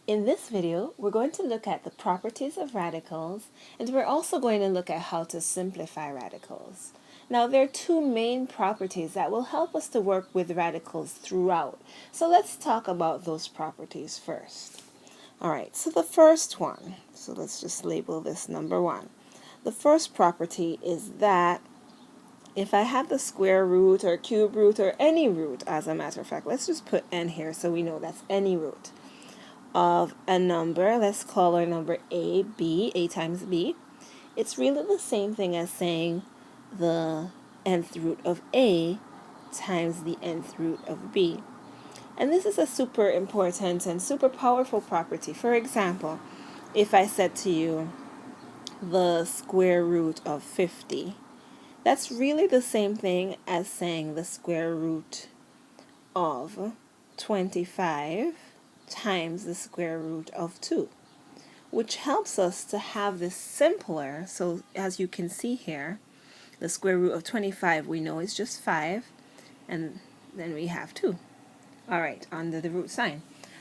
In this video, we're going to look at the properties of radicals, and we're also going to look at how to simplify radicals. Now, there are two main properties that will help us to work with radicals throughout. So let's talk about those properties first. All right, so the first one, so let's just label this number 1. The first property is that if I have the square root or cube root or any root, as a matter of fact, let's just put n here so we know that's any root of a number, let's call our number a, b, a times b, it's really the same thing as saying the nth root of a times the nth root of b. And this is a super important and super powerful property. For example, if I said to you the square root of 50, that's really the same thing as saying the square root of 25 times the square root of 2, which helps us to have this simpler. So as you can see here, the square root of 25 we know is just 5, and then we have 2. All right, under the root sign.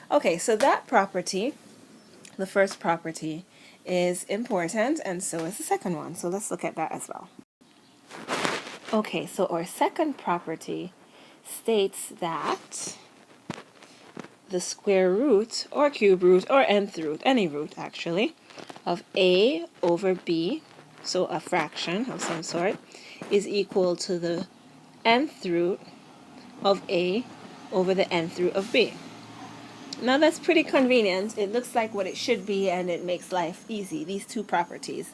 Okay, so that property, the first property, is important, and so is the second one. So let's look at that as well. Okay, so our second property states that the square root or cube root or nth root, any root actually, of a over b, so a fraction of some sort, is equal to the nth root of a over the nth root of b. Now that's pretty convenient. It looks like what it should be, and it makes life easy. These two properties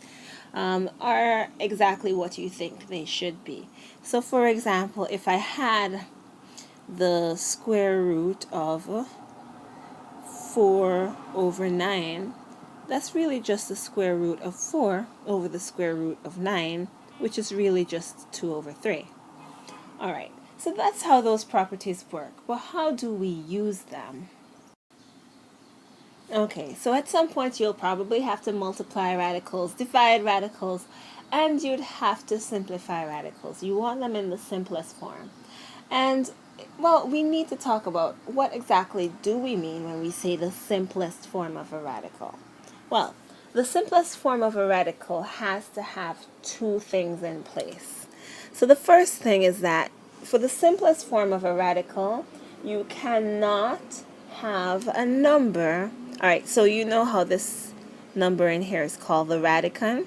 are exactly what you think they should be. So for example, if I had the square root of 4 over 9, that's really just the square root of 4 over the square root of 9, which is really just 2 over 3. Alright, so that's how those properties work. But how do we use them? Okay, so at some point you'll probably have to multiply radicals, divide radicals, and you'd have to simplify radicals. You want them in the simplest form. And well, we need to talk about what exactly do we mean when we say the simplest form of a radical. Well, the simplest form of a radical has to have two things in place. So the first thing is that for the simplest form of a radical, you cannot have a number. All right, so you know how this number in here is called the radicand?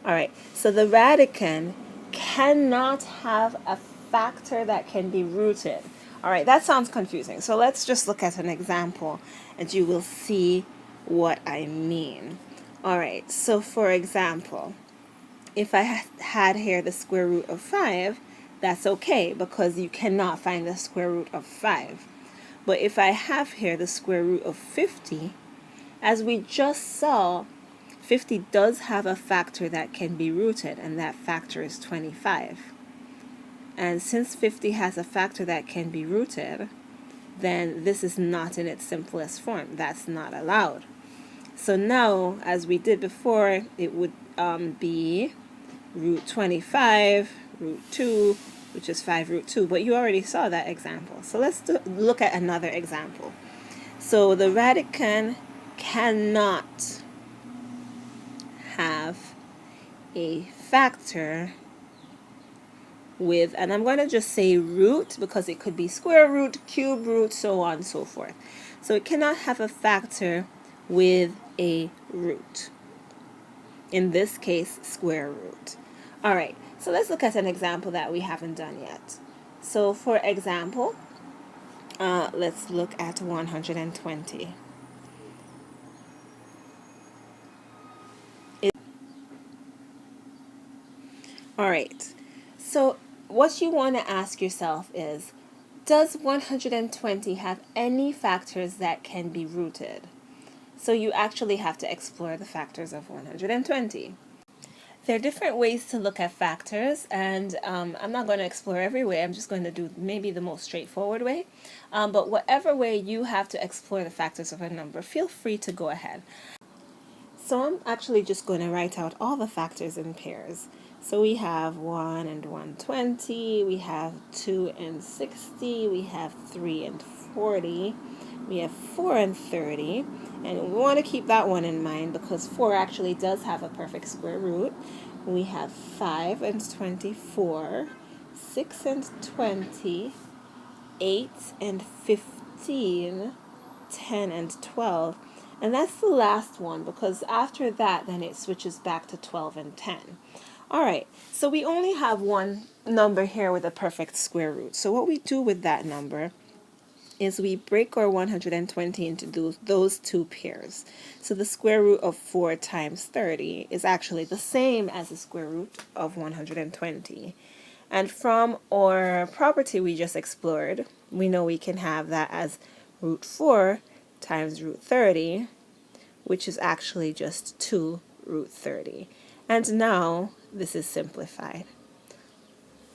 All right, so the radicand cannot have a factor that can be rooted. All right, that sounds confusing. So let's just look at an example and you will see what I mean. All right, so for example, if I had here the square root of 5, that's okay because you cannot find the square root of 5. But if I have here the square root of 50, as we just saw, 50 does have a factor that can be rooted, and that factor is 25. And since 50 has a factor that can be rooted, then this is not in its simplest form. That's not allowed. So now, as we did before, it would be root 25, root 2, which is 5 root 2. But you already saw that example. So let's look at another example. So the radicand cannot have a factor with, and I'm going to just say root because it could be square root, cube root, so on and so forth. So it cannot have a factor with a root. In this case, square root. All right, so let's look at an example that we haven't done yet. So for example, let's look at 120. All right, so what you want to ask yourself is, does 120 have any factors that can be rooted? So you actually have to explore the factors of 120. There are different ways to look at factors, and I'm not going to explore every way. I'm just going to do maybe the most straightforward way. But whatever way you have to explore the factors of a number, feel free to go ahead. So I'm actually just going to write out all the factors in pairs. So we have 1 and 120, we have 2 and 60, we have 3 and 40, We have 4 and 30, and we want to keep that one in mind because 4 actually does have a perfect square root. We have 5 and 24, 6 and 20, 8 and 15, 10 and 12. And that's the last one because after that, then it switches back to 12 and 10. All right, so we only have one number here with a perfect square root. So what we do with that number is we break our 120 into those two pairs. So the square root of 4 times 30 is actually the same as the square root of 120. And from our property we just explored, we know we can have that as root 4 times root 30, which is actually just 2 root 30. And now this is simplified.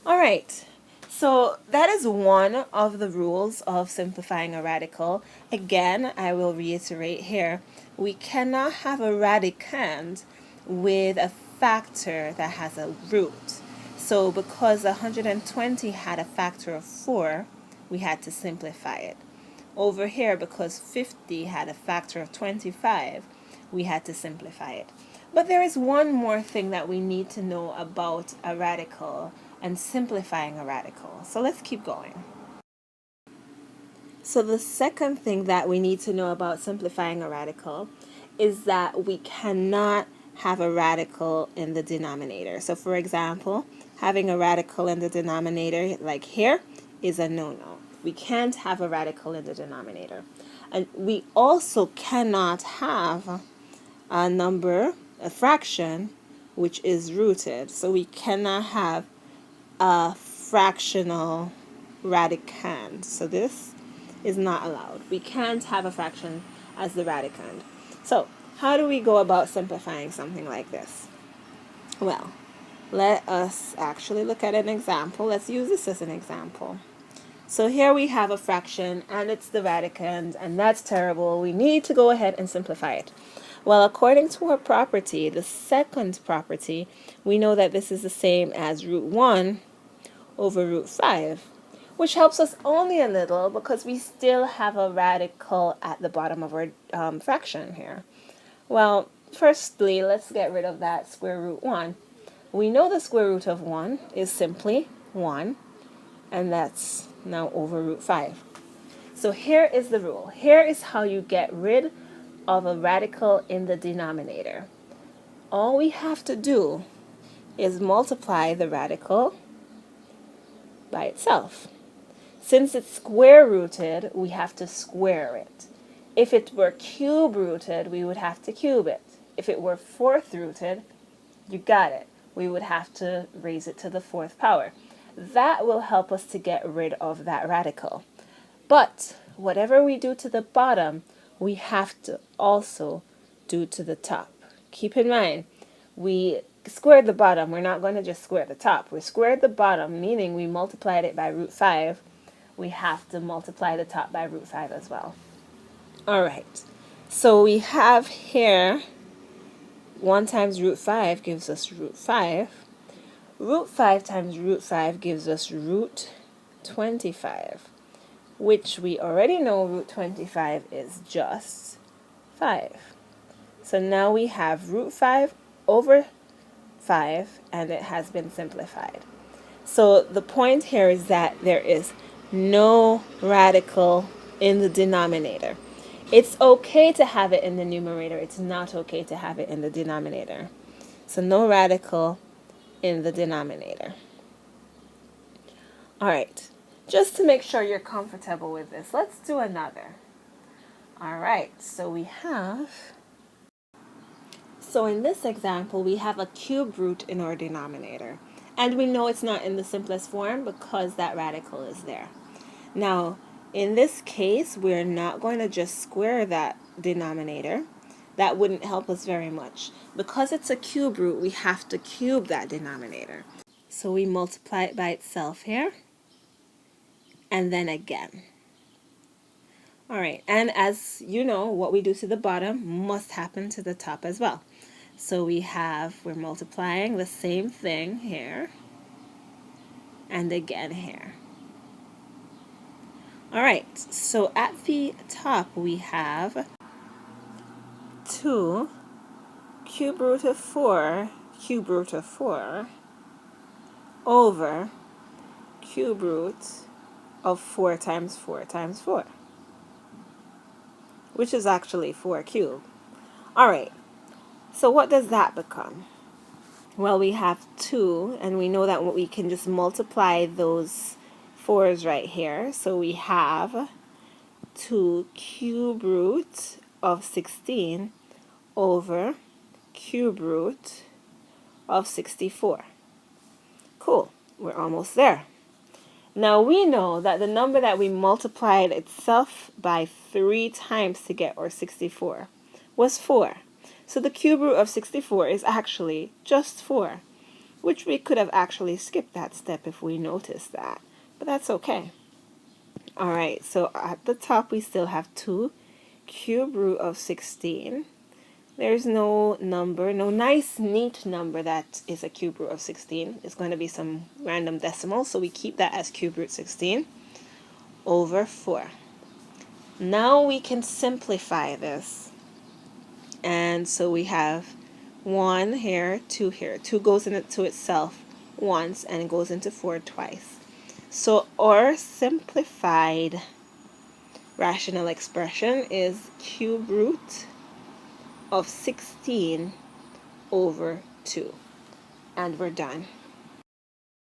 All right, so that is one of the rules of simplifying a radical. Again, I will reiterate here, we cannot have a radicand with a factor that has a root. So because 120 had a factor of 4, we had to simplify it. Over here, because 50 had a factor of 25, we had to simplify it. But there is one more thing that we need to know about a radical and simplifying a radical. So let's keep going. So the second thing that we need to know about simplifying a radical is that we cannot have a radical in the denominator. So for example, having a radical in the denominator, like here, is a no-no. We can't have a radical in the denominator. And we also cannot have a number, a fraction, which is rooted. So we cannot have a fractional radicand. So this is not allowed. We can't have a fraction as the radicand. So how do we go about simplifying something like this? Well, let us actually look at an example. Let's use this as an example. So here we have a fraction and it's the radicand, and that's terrible. We need to go ahead and simplify it. Well, according to our property, the second property, we know that this is the same as root 1 over root 5, which helps us only a little because we still have a radical at the bottom of our fraction here. Well, firstly, let's get rid of that square root 1. We know the square root of 1 is simply 1, and that's now over root 5. So here is the rule. Here is how you get rid of a radical in the denominator. All we have to do is multiply the radical by itself. Since it's square rooted, we have to square it. If it were cube rooted, we would have to cube it. If it were fourth rooted, you got it. We would have to raise it to the fourth power. That will help us to get rid of that radical. But whatever we do to the bottom, we have to also do to the top. Keep in mind, we squared the bottom. We're not going to just square the top. We squared the bottom, meaning we multiplied it by root 5. We have to multiply the top by root 5 as well. All right. So we have here 1 times root 5 gives us root 5. Root 5 times root 5 gives us root 25, which we already know root 25 is just 5. So now we have root 5 over 5, and it has been simplified. So the point here is that there is no radical in the denominator. It's okay to have it in the numerator. It's not okay to have it in the denominator. So no radical in the denominator. All right, just to make sure you're comfortable with this, let's do another. All right, so in this example, we have a cube root in our denominator. And we know it's not in the simplest form because that radical is there. Now, in this case, we're not going to just square that denominator. That wouldn't help us very much. Because it's a cube root, we have to cube that denominator. So we multiply it by itself here, and then again. All right, and as you know, what we do to the bottom must happen to the top as well. So we're multiplying the same thing here, and again here. All right, so at the top we have 2 cube root of 4 cube root of 4 over cube root of 4 times 4 times 4, which is actually 4 cubed. All right, so what does that become? Well, we have 2, and we know that we can just multiply those 4's right here. So we have 2 cube root of 16 over cube root of 64. Cool, we're almost there. Now we know that the number that we multiplied itself by 3 times to get our 64 was 4. So the cube root of 64 is actually just 4, which we could have actually skipped that step if we noticed that, but that's okay. All right, so at the top we still have 2 cube root of 16. There's no number, no nice neat number that is a cube root of 16. It's going to be some random decimal, so we keep that as cube root 16 over 4. Now we can simplify this. And so we have 1 here, 2 here. 2 goes into itself once and goes into 4 twice. So our simplified rational expression is cube root of 16 over 2. And we're done.